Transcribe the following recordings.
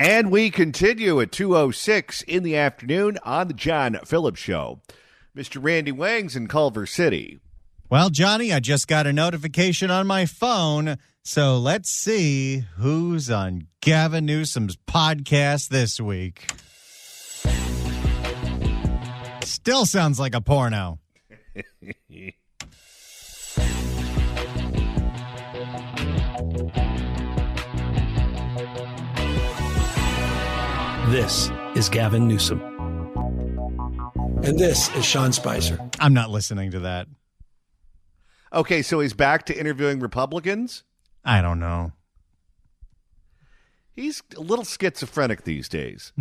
And we continue at 2:06 in the afternoon on the John Phillips Show. Mr. Randy Wang's in Culver City. Well, Johnny, I just got a notification on my phone, so let's see who's on Gavin Newsom's podcast this week. Still sounds like a porno. This is Gavin Newsom. And this is Sean Spicer. I'm not listening to that. Okay, so he's back to interviewing Republicans? I don't know. He's a little schizophrenic these days.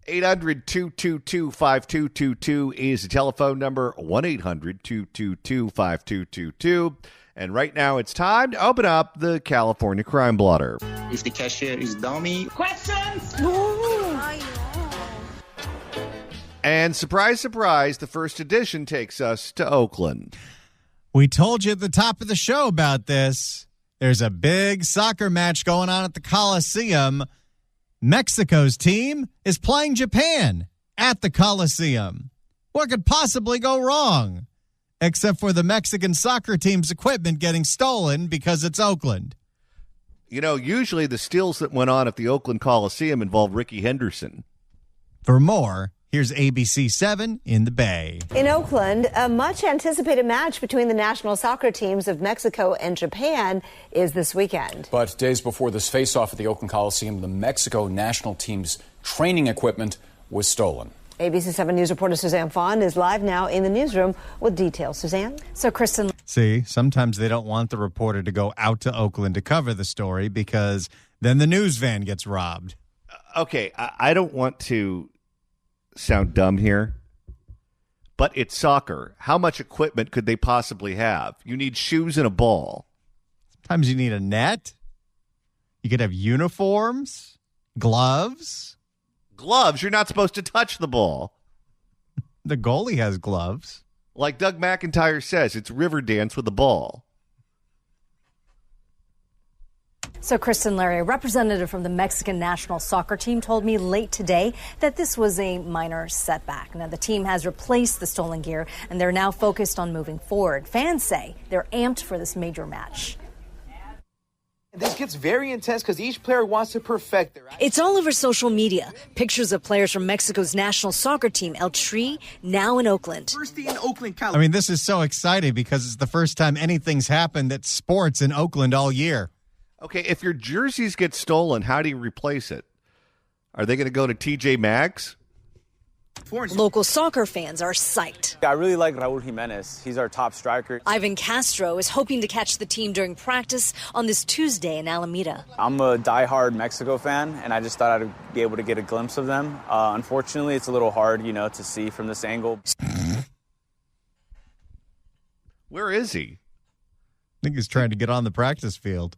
800-222-5222 is the telephone number, 1-800-222-5222. And right now it's time to open up the California Crime Blotter. If the cashier is dummy. Questions? And surprise, surprise, the first edition takes us to Oakland. We told you at the top of the show about this. There's a big soccer match going on at the Coliseum. Mexico's team is playing Japan at the Coliseum. What could possibly go wrong? Except for the Mexican soccer team's equipment getting stolen because it's Oakland. You know, usually the steals that went on at the Oakland Coliseum involved Ricky Henderson. For more, here's ABC 7 in the Bay. In Oakland, a much-anticipated match between the national soccer teams of Mexico and Japan is this weekend. But days before this face-off at the Oakland Coliseum, the Mexico national team's training equipment was stolen. ABC 7 News reporter Suzanne Fawn is live now in the newsroom with details. Suzanne? So, Kristen. See, sometimes they don't want the reporter to go out to Oakland to cover the story because then the news van gets robbed. Okay, I don't want to sound dumb here, but it's soccer. How much equipment could they possibly have? You need shoes and a ball. Sometimes you need a net. You could have uniforms, gloves. Gloves? You're not supposed to touch the ball. The goalie has gloves. Like Doug McIntyre says, it's river dance with the ball. So, Kristen Larry, a representative from the Mexican national soccer team, told me late today that this was a minor setback. Now, the team has replaced the stolen gear, and they're now focused on moving forward. Fans say they're amped for this major match. This gets very intense because each player wants to perfect their... It's all over social media. Pictures of players from Mexico's national soccer team, El Tri, now in Oakland. First in Oakland, I mean, this is so exciting because it's the first time anything's happened that's sports in Oakland all year. Okay, if your jerseys get stolen, how do you replace it? Are they going to go to TJ Maxx? Local soccer fans are psyched. I really like Raul Jimenez. He's our top striker. Ivan Castro is hoping to catch the team during practice on this Tuesday in Alameda. I'm a diehard Mexico fan, and I just thought I'd be able to get a glimpse of them. Unfortunately, it's a little hard, to see from this angle. Where is he? I think he's trying to get on the practice field.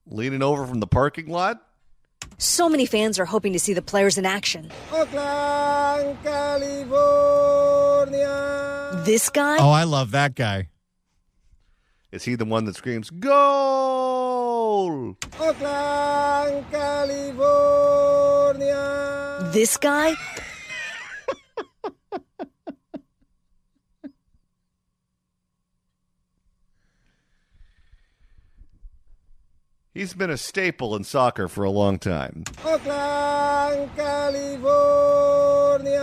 Leaning over from the parking lot? So many fans are hoping to see the players in action. Oakland, California. This guy? Oh, I love that guy. Is he the one that screams, "Goal"? Oakland, California. This guy? He's been a staple in soccer for a long time. Oakland, California.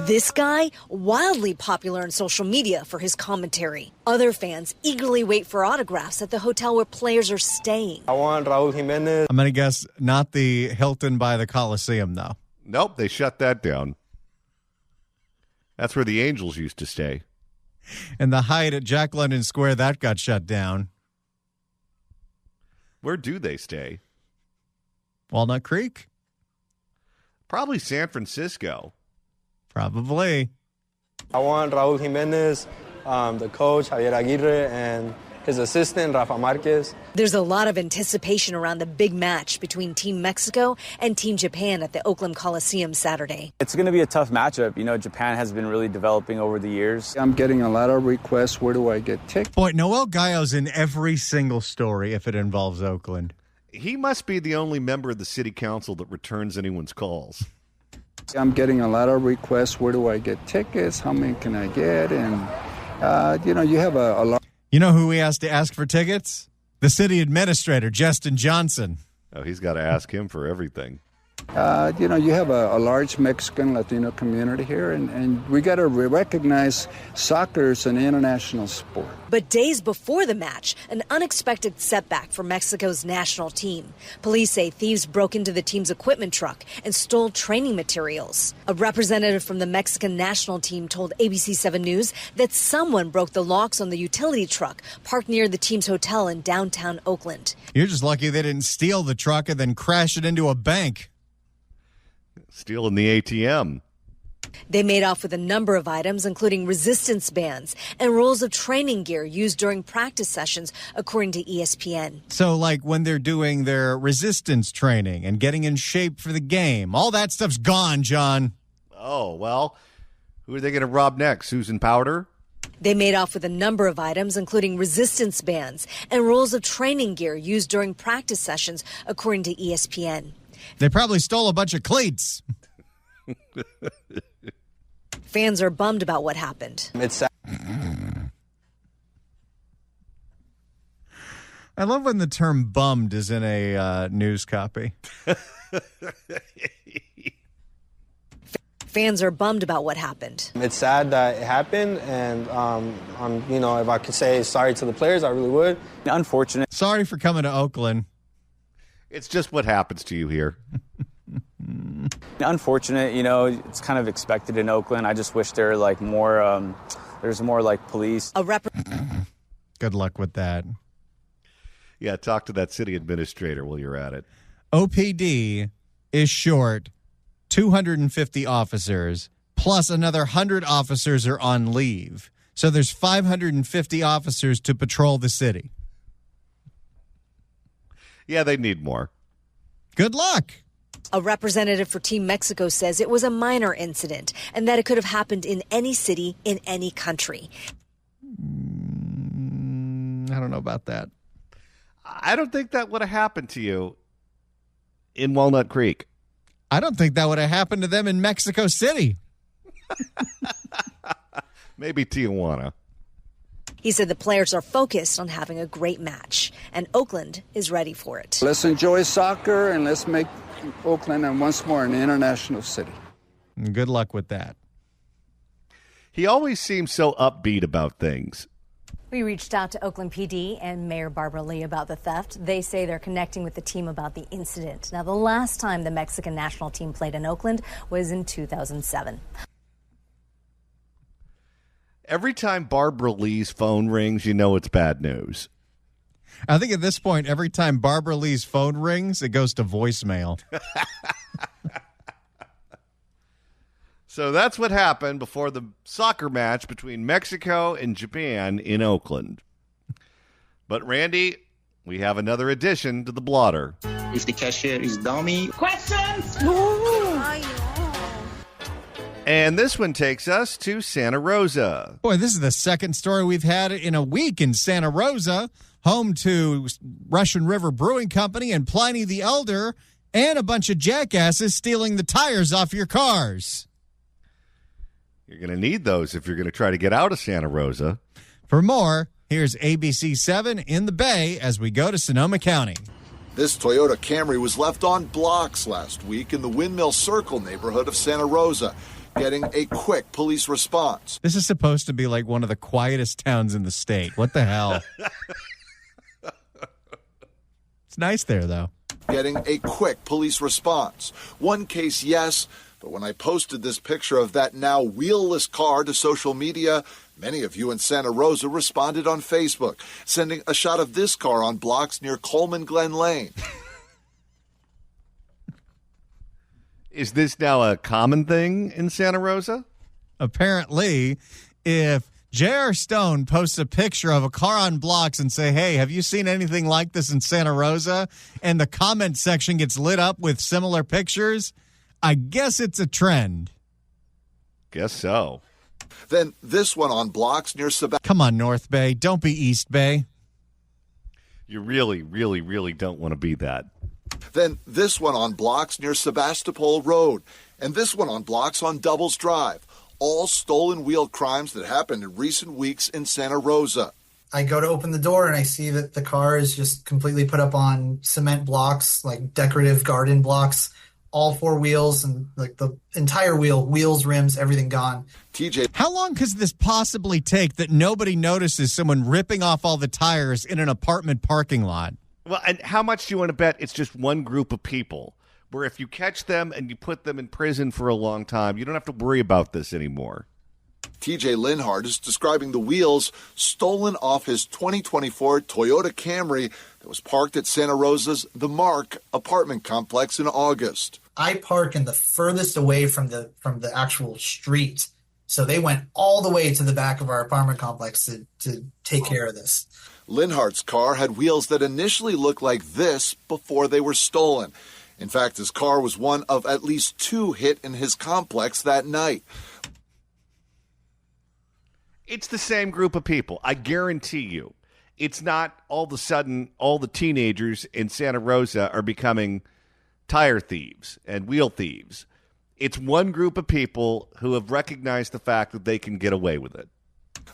This guy, wildly popular on social media for his commentary. Other fans eagerly wait for autographs at the hotel where players are staying. I want Raul Jimenez. I'm going to guess not the Hilton by the Coliseum, though. Nope, they shut that down. That's where the Angels used to stay. And the Hyatt at Jack London Square, that got shut down. Where do they stay? Walnut Creek? Probably San Francisco. Probably. I want Raul Jimenez, the coach, Javier Aguirre, and his assistant, Rafa Marquez. There's a lot of anticipation around the big match between Team Mexico and Team Japan at the Oakland Coliseum Saturday. It's going to be a tough matchup. Japan has been really developing over the years. I'm getting a lot of requests. Where do I get tickets? Boy, Noel Gallo's in every single story if it involves Oakland. He must be the only member of the city council that returns anyone's calls. I'm getting a lot of requests. Where do I get tickets? How many can I get? And, you have a lot. You know who he has to ask for tickets? The city administrator, Justin Johnson. Oh, he's got to ask him for everything. You have a large Mexican Latino community here, and we got to recognize soccer is an international sport. But days before the match, an unexpected setback for Mexico's national team. Police say thieves broke into the team's equipment truck and stole training materials. A representative from the Mexican national team told ABC 7 News that someone broke the locks on the utility truck parked near the team's hotel in downtown Oakland. You're just lucky they didn't steal the truck and then crash it into a bank. Stealing the ATM. They made off with a number of items, including resistance bands and rolls of training gear used during practice sessions, according to ESPN. So, like when they're doing their resistance training and getting in shape for the game, all that stuff's gone, John. Oh, well, who are they going to rob next? Susan Powder? They made off with a number of items, including resistance bands and rolls of training gear used during practice sessions, according to ESPN. They probably stole a bunch of cleats. Fans are bummed about what happened. It's sad. I love when the term bummed is in a news copy. Fans are bummed about what happened. It's sad that it happened, and if I could say sorry to the players, I really would. Unfortunate. Sorry for coming to Oakland. It's just what happens to you here. Unfortunate, it's kind of expected in Oakland. I just wish there were more, there's more police. Good luck with that. Yeah, talk to that city administrator while you're at it. OPD is short 250 officers, plus another 100 officers are on leave. So there's 550 officers to patrol the city. Yeah, they need more. Good luck. A representative for Team Mexico says it was a minor incident and that it could have happened in any city in any country. I don't know about that. I don't think that would have happened to you in Walnut Creek. I don't think that would have happened to them in Mexico City. Maybe Tijuana. He said the players are focused on having a great match, and Oakland is ready for it. Let's enjoy soccer, and let's make Oakland and once more an international city. Good luck with that. He always seems so upbeat about things. We reached out to Oakland PD and Mayor Barbara Lee about the theft. They say they're connecting with the team about the incident. Now, the last time the Mexican national team played in Oakland was in 2007. Every time Barbara Lee's phone rings, you know it's bad news. I think at this point, every time Barbara Lee's phone rings, it goes to voicemail. So that's what happened before the soccer match between Mexico and Japan in Oakland. But, Randy, we have another addition to the blotter. If the cashier is dummy. Questions? And this one takes us to Santa Rosa. Boy, this is the second story we've had in a week in Santa Rosa, home to Russian River Brewing Company and Pliny the Elder, and a bunch of jackasses stealing the tires off your cars. You're going to need those if you're going to try to get out of Santa Rosa. For more, here's ABC 7 in the Bay as we go to Sonoma County. This Toyota Camry was left on blocks last week in the Windmill Circle neighborhood of Santa Rosa, getting a quick police response. This is supposed to be like one of the quietest towns in the state. What the hell? It's nice there, though. Getting a quick police response. One case, yes, but when I posted this picture of that now wheelless car to social media, many of you in Santa Rosa responded on Facebook, sending a shot of this car on blocks near Coleman Glen Lane. Is this now a common thing in Santa Rosa? Apparently, if J.R. Stone posts a picture of a car on blocks and say, hey, have you seen anything like this in Santa Rosa? And the comment section gets lit up with similar pictures, I guess it's a trend. Guess so. Then this one on blocks near Sebastian. Come on, North Bay. Don't be East Bay. You really, really, really don't want to be that. Then this one on blocks near Sebastopol Road. And this one on blocks on Doubles Drive. All stolen wheel crimes that happened in recent weeks in Santa Rosa. I go to open the door and I see that the car is just completely put up on cement blocks, like decorative garden blocks, all four wheels and like the entire wheels, rims, everything gone. TJ, how long could this possibly take that nobody notices someone ripping off all the tires in an apartment parking lot? Well, and how much do you want to bet it's just one group of people where if you catch them and you put them in prison for a long time, you don't have to worry about this anymore? TJ Linhart is describing the wheels stolen off his 2024 Toyota Camry that was parked at Santa Rosa's The Mark apartment complex in August. I park in the furthest away from the actual street. So they went all the way to the back of our apartment complex to take care of this. Linhart's car had wheels that initially looked like this before they were stolen. In fact, his car was one of at least two hit in his complex that night. It's the same group of people. I guarantee you. It's not all of a sudden all the teenagers in Santa Rosa are becoming tire thieves and wheel thieves. It's one group of people who have recognized the fact that they can get away with it.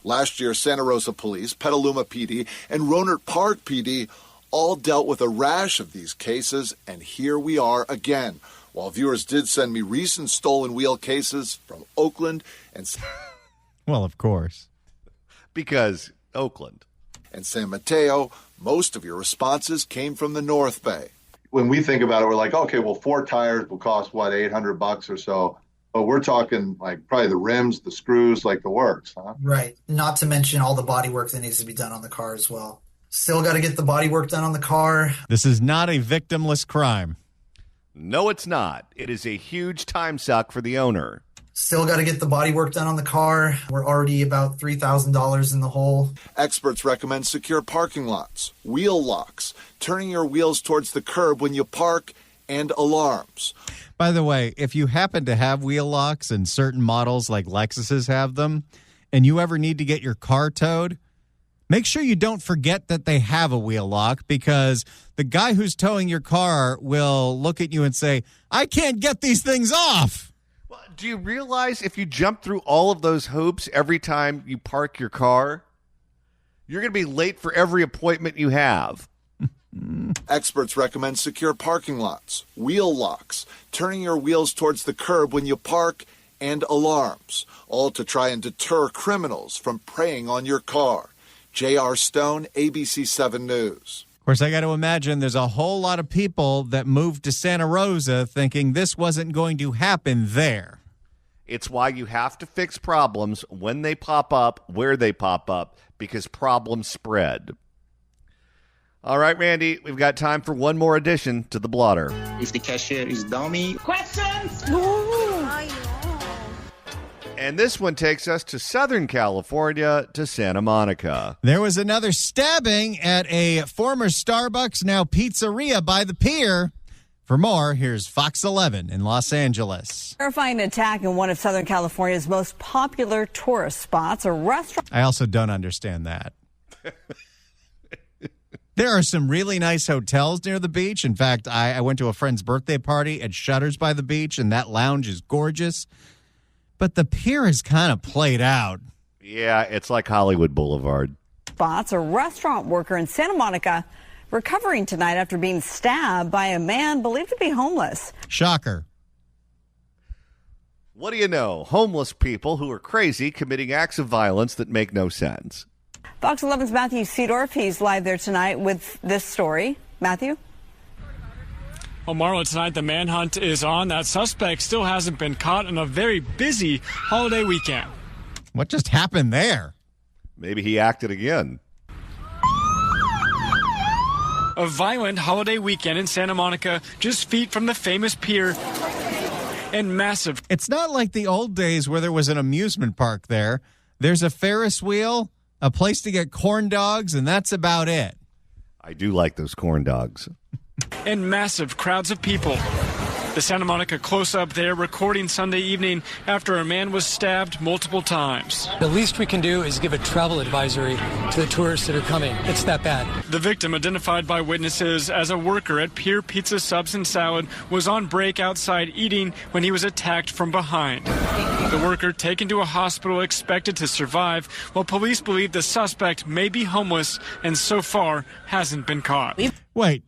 Last year, Santa Rosa Police, Petaluma PD, and Rohnert Park PD all dealt with a rash of these cases, and here we are again. While viewers did send me recent stolen wheel cases from Oakland and... Well, of course. Because Oakland. And San Mateo, most of your responses came from the North Bay. When we think about it, we're like, okay, well, 4 tires will cost, what, $800 or so? But we're talking like probably the rims, the screws, like the works, huh? Right. Not to mention all the body work that needs to be done on the car as well. Still got to get the body work done on the car. This is not a victimless crime. No, it's not. It is a huge time suck for the owner. Still got to get the body work done on the car. We're already about $3,000 in the hole. Experts recommend secure parking lots, wheel locks, turning your wheels towards the curb when you park, and alarms. By the way, if you happen to have wheel locks and certain models like Lexuses have them, and you ever need to get your car towed, make sure you don't forget that they have a wheel lock, because the guy who's towing your car will look at you and say, I can't get these things off. Well, do you realize if you jump through all of those hoops every time you park your car, you're going to be late for every appointment you have? Experts recommend secure parking lots, wheel locks, turning your wheels towards the curb when you park, and alarms, all to try and deter criminals from preying on your car. J.R. Stone, ABC 7 News. Of course, I got to imagine there's a whole lot of people that moved to Santa Rosa thinking this wasn't going to happen there. It's why you have to fix problems when they pop up, where they pop up, because problems spread. All right, Randy, we've got time for one more addition to the blotter. If the cashier is dummy. Questions? And this one takes us to Southern California, to Santa Monica. There was another stabbing at a former Starbucks, now pizzeria by the pier. For more, here's Fox 11 in Los Angeles. Terrifying attack in one of Southern California's most popular tourist spots, a restaurant. I also don't understand that. There are some really nice hotels near the beach. In fact, I went to a friend's birthday party at Shutters by the beach, and that lounge is gorgeous. But the pier is kind of played out. Yeah, it's like Hollywood Boulevard. Spots, a restaurant worker in Santa Monica recovering tonight after being stabbed by a man believed to be homeless. Shocker. What do you know? Homeless people who are crazy committing acts of violence that make no sense. Fox 11's Matthew Seedorf, he's live there tonight with this story. Matthew? Well, Marla, tonight the manhunt is on. That suspect still hasn't been caught on a very busy holiday weekend. What just happened there? Maybe he acted again. A violent holiday weekend in Santa Monica, just feet from the famous pier, and massive. It's not like the old days where there was an amusement park there. There's a Ferris wheel, a place to get corn dogs, and that's about it. I do like those corn dogs. And massive crowds of people. The Santa Monica close-up there recording Sunday evening after a man was stabbed multiple times. The least we can do is give a travel advisory to the tourists that are coming. It's that bad. The victim, identified by witnesses as a worker at Pier Pizza Subs and Salad, was on break outside eating when he was attacked from behind. The worker taken to a hospital, expected to survive, while police believe the suspect may be homeless and so far hasn't been caught. Wait,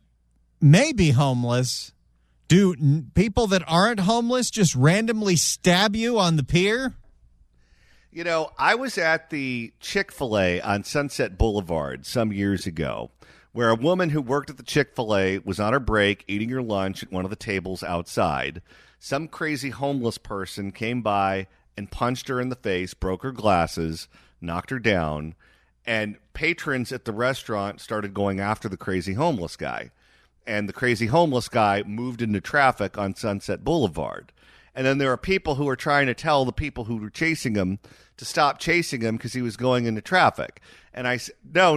may be homeless? Do people that aren't homeless just randomly stab you on the pier? You know, I was at the Chick-fil-A on Sunset Boulevard some years ago, where a woman who worked at the Chick-fil-A was on her break eating her lunch at one of the tables outside. Some crazy homeless person came by and punched her in the face, broke her glasses, knocked her down, and patrons at the restaurant started going after the crazy homeless guy. And the crazy homeless guy moved into traffic on Sunset Boulevard. And then there are people who are trying to tell the people who were chasing him to stop chasing him because he was going into traffic. And I said, no,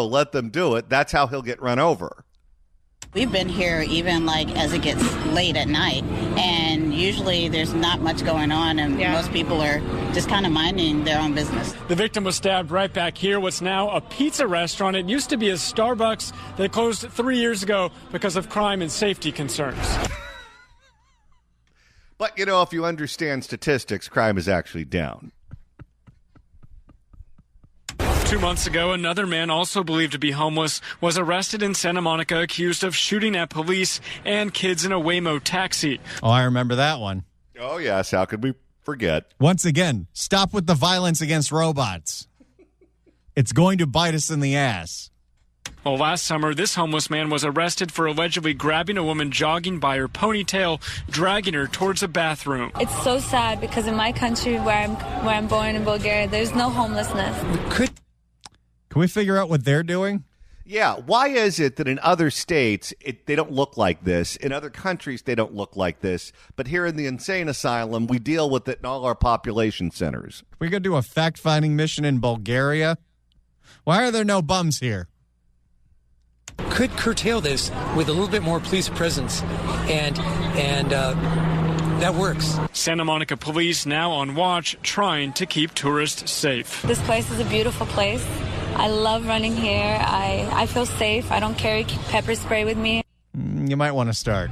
let them do it. That's how he'll get run over. We've been here even as it gets late at night, and usually there's not much going on, and most people are just kind of minding their own business. The victim was stabbed right back here, what's now a pizza restaurant. It used to be a Starbucks that closed 3 years ago because of crime and safety concerns. But, if you understand statistics, crime is actually down. 2 months ago, another man also believed to be homeless was arrested in Santa Monica, accused of shooting at police and kids in a Waymo taxi. Oh, I remember that one. Oh, yes. How could we forget? Once again, stop with the violence against robots. It's going to bite us in the ass. Well, last summer, this homeless man was arrested for allegedly grabbing a woman jogging by her ponytail, dragging her towards a bathroom. It's so sad because in my country where I'm born in Bulgaria, there's no homelessness. Can we figure out what they're doing? Yeah. Why is it that in other states, they don't look like this? In other countries, they don't look like this. But here in the insane asylum, we deal with it in all our population centers. We could do a fact-finding mission in Bulgaria. Why are there no bums here? Could curtail this with a little bit more police presence, and that works. Santa Monica police now on watch, trying to keep tourists safe. This place is a beautiful place. I love running here. I feel safe. I don't carry pepper spray with me. You might want to start.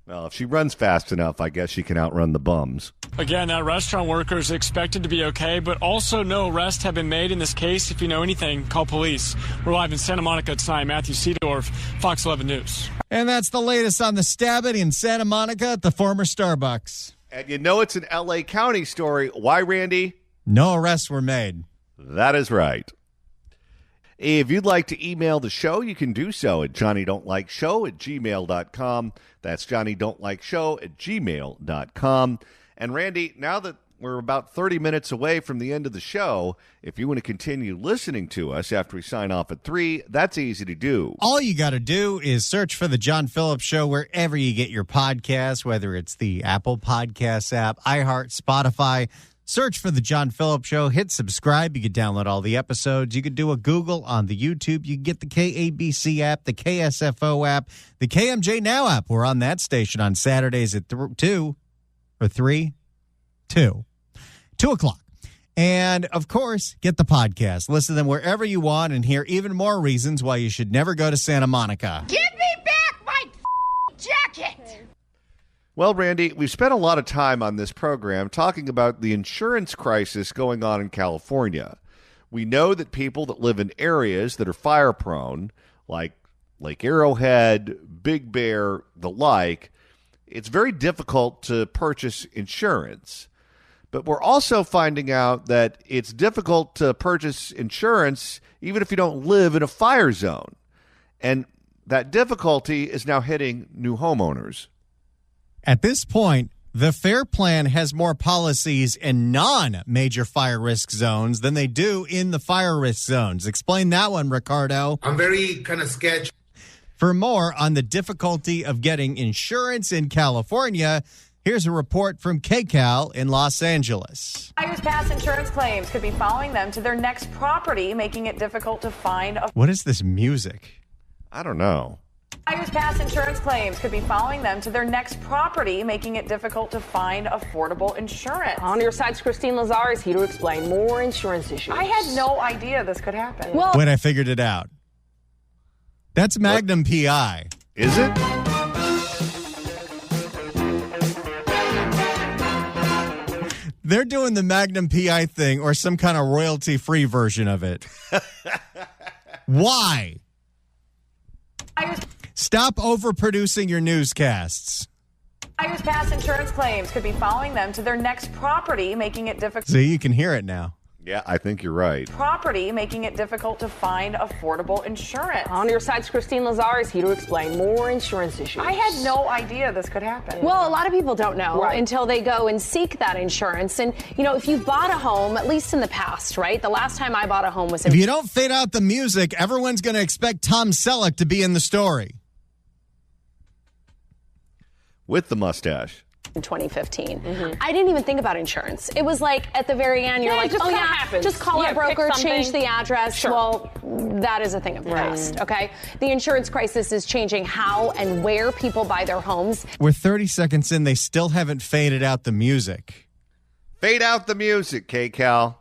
Well, if she runs fast enough, I guess she can outrun the bums. Again, that restaurant worker is expected to be okay, but also no arrests have been made in this case. If you know anything, call police. We're live in Santa Monica tonight. Matthew Seedorf, Fox 11 News. And that's the latest on the stabbing in Santa Monica at the former Starbucks. And it's an L.A. County story. Why, Randy? No arrests were made. That is right. If you'd like to email the show, you can do so at johnnydon'tlikeshow@gmail.com. That's johnnydon'tlikeshow@gmail.com. And Randy, now that we're about 30 minutes away from the end of the show, if you want to continue listening to us after we sign off at 3, that's easy to do. All you got to do is search for The John Phillips Show wherever you get your podcasts, whether it's the Apple Podcasts app, iHeart, Spotify. Search for The John Phillips Show. Hit subscribe. You can download all the episodes. You can do a Google on the YouTube. You can get the KABC app, the KSFO app, the KMJ Now app. We're on that station on Saturdays at 2 o'clock. And, of course, get the podcast. Listen to them wherever you want and hear even more reasons why you should never go to Santa Monica. Give me back my jacket! Well, Randy, we've spent a lot of time on this program talking about the insurance crisis going on in California. We know that people that live in areas that are fire-prone, like Lake Arrowhead, Big Bear, the like, it's very difficult to purchase insurance. But we're also finding out that it's difficult to purchase insurance even if you don't live in a fire zone. And that difficulty is now hitting new homeowners. At this point, the FAIR Plan has more policies in non-major fire risk zones than they do in the fire risk zones. Explain that one, Ricardo. I'm very kind of sketched. For more on the difficulty of getting insurance in California, here's a report from KCAL in Los Angeles. Buyers' past insurance claims could be following them to their next property, making it difficult to find a... What is this music? I don't know. Buyers' past insurance claims could be following them to their next property, making it difficult to find affordable insurance. On your side's Christine Lazar is here to explain more insurance issues. I had no idea this could happen. Well, When I figured it out. That's Magnum PI. Is it? They're doing the Magnum PI thing or some kind of royalty-free version of it. Why? Stop overproducing your newscasts. Buyers' past insurance claims could be following them to their next property, making it difficult. See, you can hear it now. Yeah, I think you're right. Property, making it difficult to find affordable insurance. on your side's Christine Lazar is here to explain more insurance issues. I had no idea this could happen. Well, a lot of people don't know Right. until they go and seek that insurance. And, you know, if you've bought a home, at least in the past, right? The last time I bought a home was in If you don't fade out the music, everyone's going to expect Tom Selleck to be in the story. With the mustache. in 2015. I didn't even think about insurance. It was like at the very end, you're Yeah, it like, just oh kinda yeah, happens. just call Yeah, a broker, pick something. change the address. Sure. Well, that is a thing of the past, okay? The insurance crisis is changing how and where people buy their homes. We're 30 seconds in. They still haven't faded out the music. Fade out the music, K-Cal.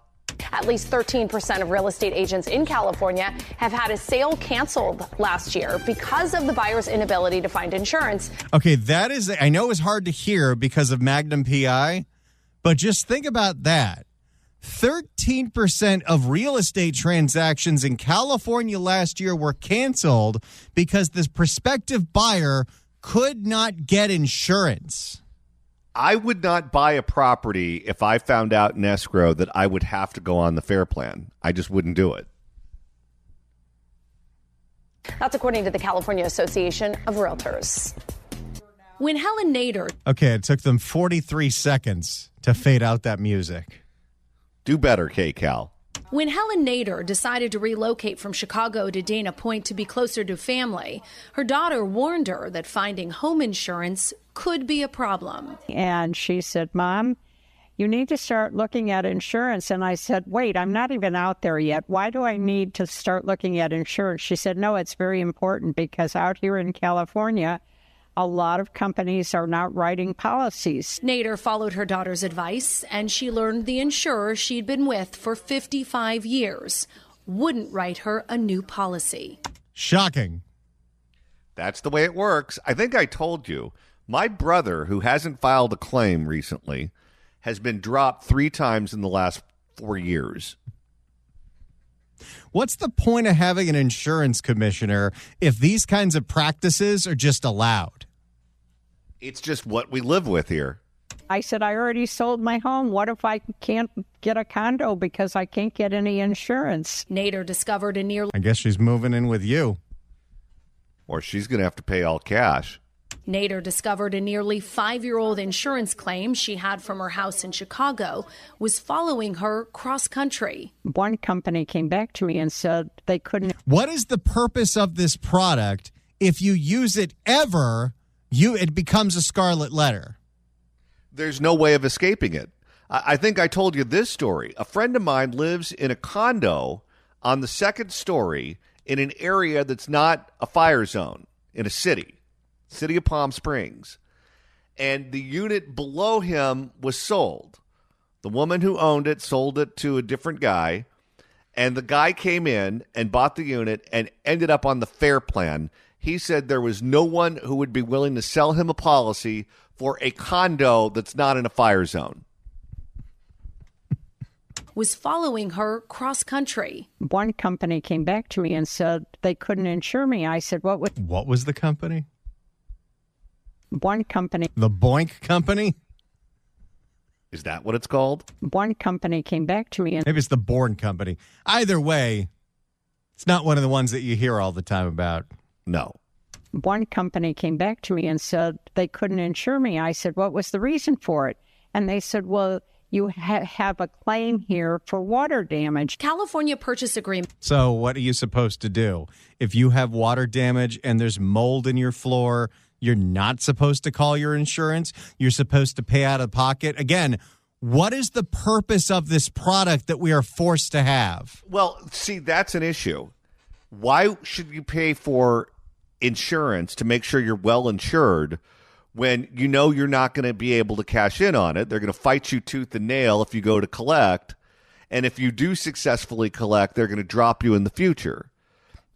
At least 13% of real estate agents in California have had a sale canceled last year because of the buyer's inability to find insurance. Okay, that is, I know it's hard to hear because of Magnum PI, but just think about that. 13% of real estate transactions in California last year were canceled because the prospective buyer could not get insurance. I would not buy a property if I found out in escrow that I would have to go on the FAIR plan. I just wouldn't do it. That's according to the California Association of Realtors. When Helen Nader Okay, it took them 43 seconds to fade out that music. Do better, K-Cal. When Helen Nader decided to relocate from Chicago to Dana Point to be closer to family, her daughter warned her that finding home insurance could be a problem. And she said, Mom, you need to start looking at insurance. And I said, wait, I'm not even out there yet. Why do I need to start looking at insurance? She said, no, it's very important because out here in California, a lot of companies are not writing policies. Nader followed her daughter's advice, and she learned the insurer she'd been with for 55 years wouldn't write her a new policy. Shocking. That's the way it works. I think I told you. My brother, who hasn't filed a claim recently, has been dropped 3 times in the last 4 years. What's the point of having an insurance commissioner if these kinds of practices are just allowed? It's just what we live with here. I said, I already sold my home. What if I can't get a condo because I can't get any insurance? Nader discovered a nearly... I guess she's moving in with you. Or she's going to have to pay all cash. Nader discovered a nearly 5-year-old insurance claim she had from her house in Chicago was following her cross-country. One company came back to me and said they couldn't. What is the purpose of this product? If you use it ever, it becomes a scarlet letter. There's no way of escaping it. I think I told you this story. A friend of mine lives in a condo on the 2nd story in an area that's not a fire zone in a city of Palm Springs. And the unit below him was sold. The woman who owned it sold it to a different guy. And the guy came in and bought the unit and ended up on the FAIR plan. He said there was no one who would be willing to sell him a policy for a condo that's not in a fire zone. Was following her cross-country. One company came back to me and said they couldn't insure me. I said, what was the company? One company. The Boink Company? Is that what it's called? One company came back to me and... Maybe it's the Bourne Company. Either way, it's not one of the ones that you hear all the time about. No. One company came back to me and said they couldn't insure me. I said, what was the reason for it? And they said, well, you have a claim here for water damage. California purchase agreement. So what are you supposed to do? If you have water damage and there's mold in your floor, you're not supposed to call your insurance. You're supposed to pay out of pocket. Again, what is the purpose of this product that we are forced to have? Well, see, that's an issue. Why should you pay for insurance to make sure you're well insured when you know you're not going to be able to cash in on it. They're going to fight you tooth and nail if you go to collect. And if you do successfully collect, they're going to drop you in the future.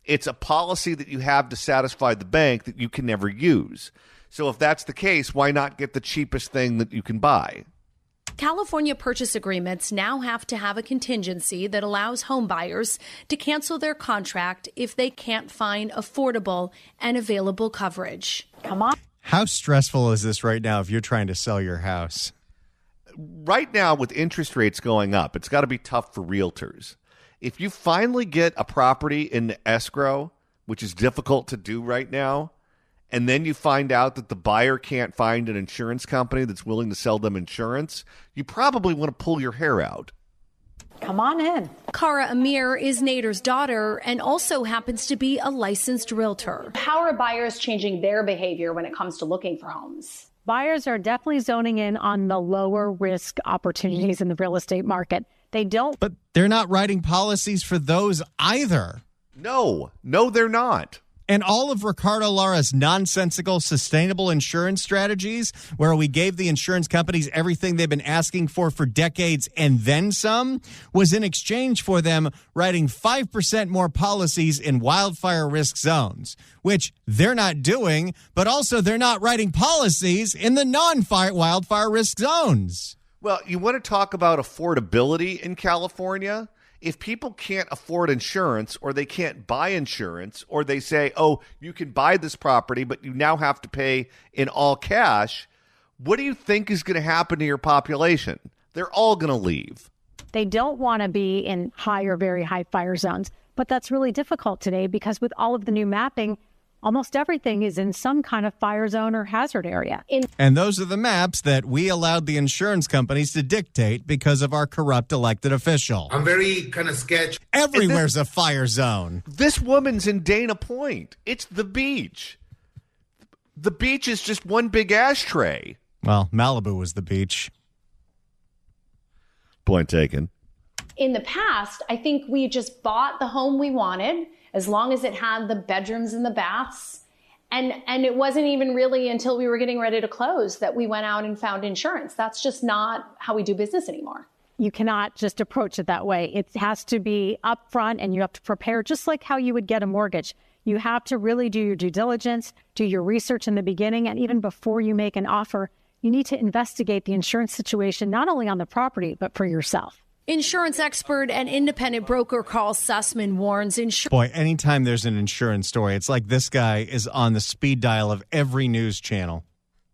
It's a policy that you have to satisfy the bank that you can never use. So if that's the case, why not get the cheapest thing that you can buy? California purchase agreements now have to have a contingency that allows home buyers to cancel their contract if they can't find affordable and available coverage. Come on. How stressful is this right now if you're trying to sell your house? Right now, with interest rates going up, it's got to be tough for realtors. If you finally get a property in escrow, which is difficult to do right now, and then you find out that the buyer can't find an insurance company that's willing to sell them insurance, you probably want to pull your hair out. Come on in. Cara Amir is Nader's daughter and also happens to be a licensed realtor. How are buyers changing their behavior when it comes to looking for homes? Buyers are definitely zoning in on the lower risk opportunities in the real estate market. They don't. But they're not writing policies for those either. No, they're not. And all of Ricardo Lara's nonsensical sustainable insurance strategies, where we gave the insurance companies everything they've been asking for decades and then some, was in exchange for them writing 5% more policies in wildfire risk zones, which they're not doing, but also they're not writing policies in the non-wildfire risk zones. Well, you want to talk about affordability in California? If people can't afford insurance or they can't buy insurance or they say, oh, you can buy this property, but you now have to pay in all cash, what do you think is going to happen to your population? They're all going to leave. They don't want to be in high or very high fire zones. But that's really difficult today because with all of the new mapping, almost everything is in some kind of fire zone or hazard area. And those are the maps that we allowed the insurance companies to dictate because of our corrupt elected official. I'm very kind of sketchy. Everywhere's a fire zone. This woman's in Dana Point. It's the beach. The beach is just one big ashtray. Well, Malibu was the beach. Point taken. In the past, I think we just bought the home we wanted, as long as it had the bedrooms and the baths. And it wasn't even really until we were getting ready to close that we went out and found insurance. That's just not how we do business anymore. You cannot just approach it that way. It has to be upfront and you have to prepare just like how you would get a mortgage. You have to really do your due diligence, do your research in the beginning, and even before you make an offer, you need to investigate the insurance situation, not only on the property, but for yourself. Insurance expert and independent broker Carl Sussman warns Boy, anytime there's an insurance story, it's like this guy is on the speed dial of every news channel.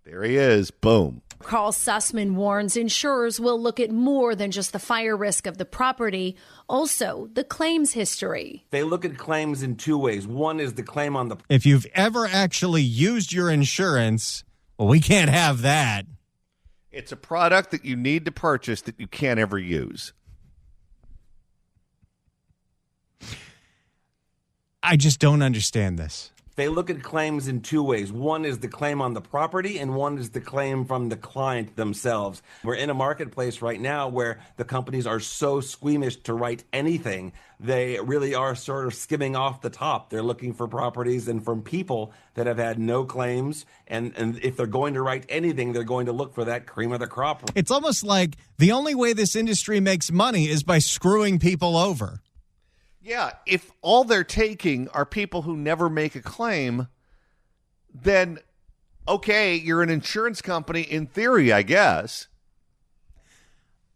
There he is. Boom. Carl Sussman warns insurers will look at more than just the fire risk of the property, also the claims history. They look at claims in two ways. One is the claim on the... If you've ever actually used your insurance, well, we can't have that. It's a product that you need to purchase that you can't ever use. I just don't understand this. They look at claims in two ways. One is the claim on the property, and one is the claim from the client themselves. We're in a marketplace right now where the companies are so squeamish to write anything. They really are sort of skimming off the top. They're looking for properties and from people that have had no claims. And if they're going to write anything, they're going to look for that cream of the crop. It's almost like the only way this industry makes money is by screwing people over. Yeah, if all they're taking are people who never make a claim, then, okay, you're an insurance company in theory, I guess.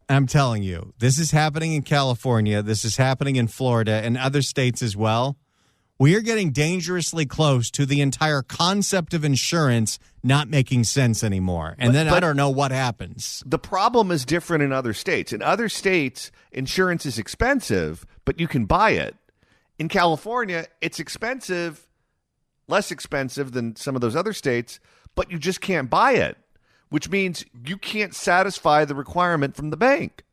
I'm telling you, this is happening in California. This is happening in Florida and other states as well. We are getting dangerously close to the entire concept of insurance not making sense anymore. And then I don't know what happens. The problem is different in other states. In other states, insurance is expensive, but you can buy it. In California, it's expensive, less expensive than some of those other states, but you just can't buy it, which means you can't satisfy the requirement from the bank.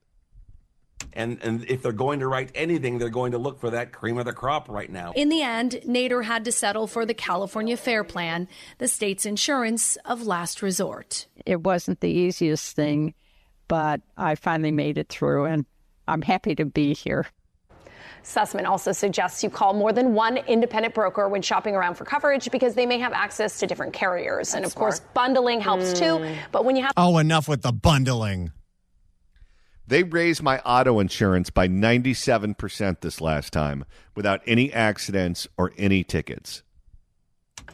And if they're going to write anything, they're going to look for that cream of the crop right now. In the end, Nader had to settle for the California Fair Plan, the state's insurance of last resort. It wasn't the easiest thing, but I finally made it through, and I'm happy to be here. Sussman also suggests you call more than one independent broker when shopping around for coverage because they may have access to different carriers. And of course, bundling helps too. But when you have enough with the bundling. They raised my auto insurance by 97% this last time without any accidents or any tickets.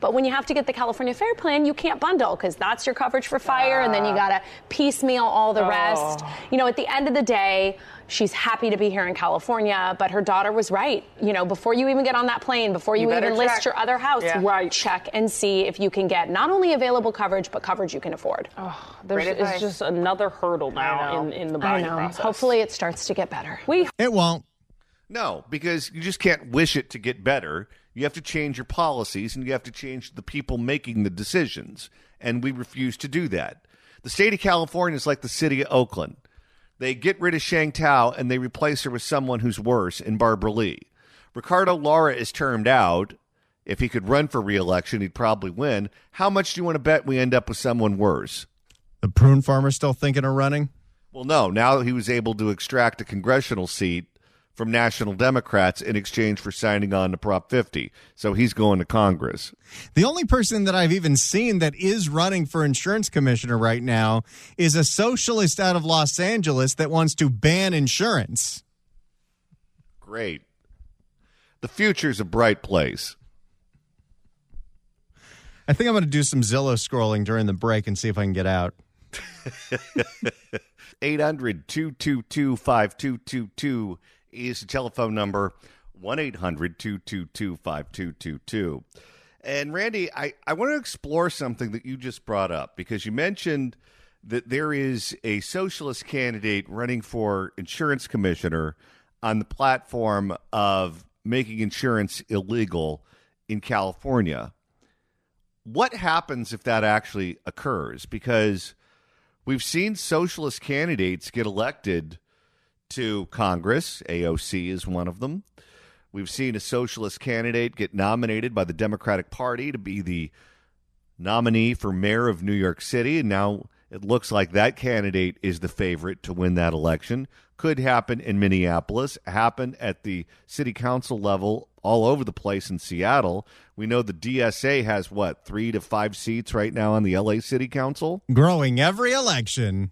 But when you have to get the California Fair Plan, you can't bundle because that's your coverage for fire, and then you got to piecemeal all the rest. You know, at the end of the day, she's happy to be here in California, but her daughter was right. You know, before you even get on that plane, before you even list your other house, check and see if you can get not only available coverage, but coverage you can afford. It's just another hurdle now in the buying process. Hopefully it starts to get better. It won't. No, because you just can't wish it to get better. You have to change your policies, and you have to change the people making the decisions, and we refuse to do that. The state of California is like the city of Oakland. They get rid of Shang Tao, and they replace her with someone who's worse in Barbara Lee. Ricardo Lara is termed out. If he could run for re-election, he'd probably win. How much do you want to bet we end up with someone worse? The prune farmer still thinking of running? Well, no. Now he was able to extract a congressional seat from National Democrats in exchange for signing on to Prop 50. So he's going to Congress. The only person that I've even seen that is running for insurance commissioner right now is a socialist out of Los Angeles that wants to ban insurance. Great. The future's a bright place. I think I'm going to do some Zillow scrolling during the break and see if I can get out. 800-222-5222 is the telephone number, 1-800-222-5222. And Randy, I want to explore something that you just brought up, because you mentioned that there is a socialist candidate running for insurance commissioner on the platform of making insurance illegal in California. What happens if that actually occurs? Because we've seen socialist candidates get elected to Congress. AOC is one of them. We've seen a socialist candidate get nominated by the Democratic Party to be the nominee for mayor of New York City, and now it looks like that candidate is the favorite to win that election. Could happen in Minneapolis, happen at the city council level all over the place in Seattle. We know the DSA has, 3 to 5 seats right now on the LA City Council? Growing every election.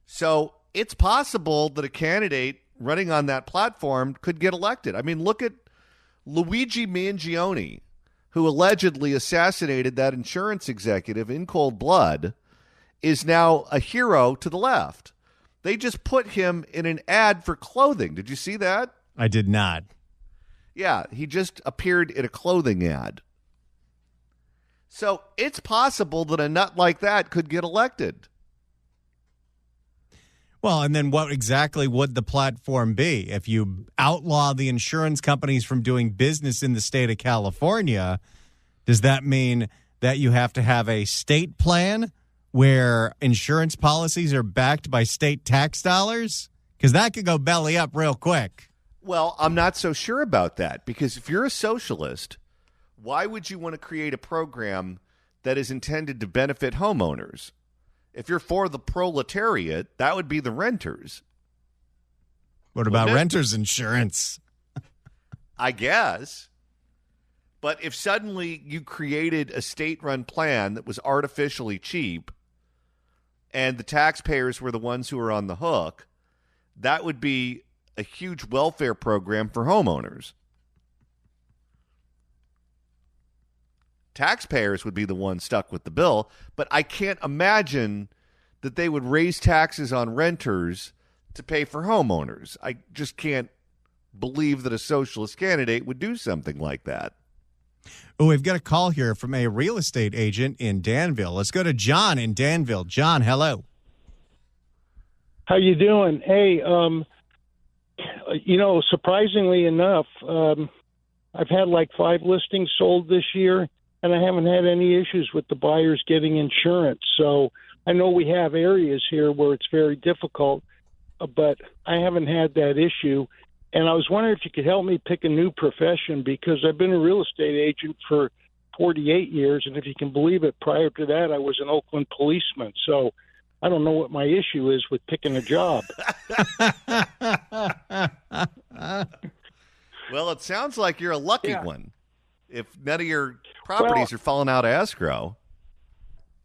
So it's possible that a candidate running on that platform could get elected. I mean, look at Luigi Mangione, who allegedly assassinated that insurance executive in cold blood, is now a hero to the left. They just put him in an ad for clothing. Did you see that? I did not. Yeah, he just appeared in a clothing ad. So it's possible that a nut like that could get elected. Well, and then what exactly would the platform be? If you outlaw the insurance companies from doing business in the state of California, does that mean that you have to have a state plan where insurance policies are backed by state tax dollars? Because that could go belly up real quick. Well, I'm not so sure about that, because if you're a socialist, why would you want to create a program that is intended to benefit homeowners? If you're for the proletariat, that would be the renters. What about renters insurance? I guess. But if suddenly you created a state-run plan that was artificially cheap and the taxpayers were the ones who were on the hook, that would be a huge welfare program for homeowners. Taxpayers would be the ones stuck with the bill, but I can't imagine that they would raise taxes on renters to pay for homeowners. I just can't believe that a socialist candidate would do something like that. Oh, we've got a call here from a real estate agent in Danville. Let's go to John in Danville. John, hello. How you doing? Hey, surprisingly enough, I've had like 5 listings sold this year, and I haven't had any issues with the buyers getting insurance. So I know we have areas here where it's very difficult, but I haven't had that issue. And I was wondering if you could help me pick a new profession, because I've been a real estate agent for 48 years. And if you can believe it, prior to that, I was an Oakland policeman. So I don't know what my issue is with picking a job. Well, it sounds like you're a lucky one. If none of your properties are falling out of escrow.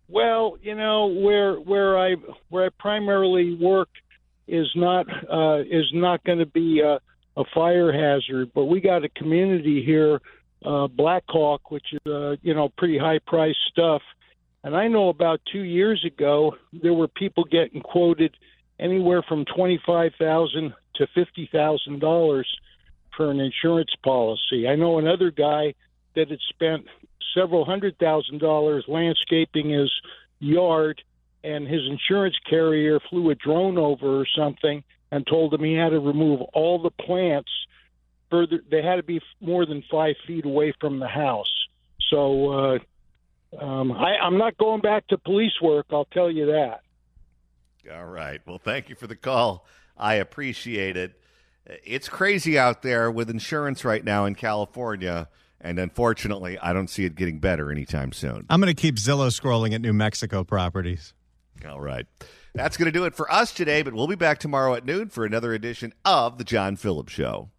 Well, where I primarily work is not going to be a fire hazard, but we got a community here, Blackhawk, which is pretty high priced stuff. And I know about 2 years ago there were people getting quoted anywhere from $25,000 to $50,000 for an insurance policy. I know another guy that had spent several $100,000 landscaping his yard, and his insurance carrier flew a drone over or something and told him he had to remove all the plants further. They had to be more than 5 feet away from the house. So I'm not going back to police work, I'll tell you that. All right. Well, thank you for the call. I appreciate it. It's crazy out there with insurance right now in California, and unfortunately, I don't see it getting better anytime soon. I'm going to keep Zillow scrolling at New Mexico properties. All right. That's going to do it for us today, but we'll be back tomorrow at noon for another edition of The John Phillips Show.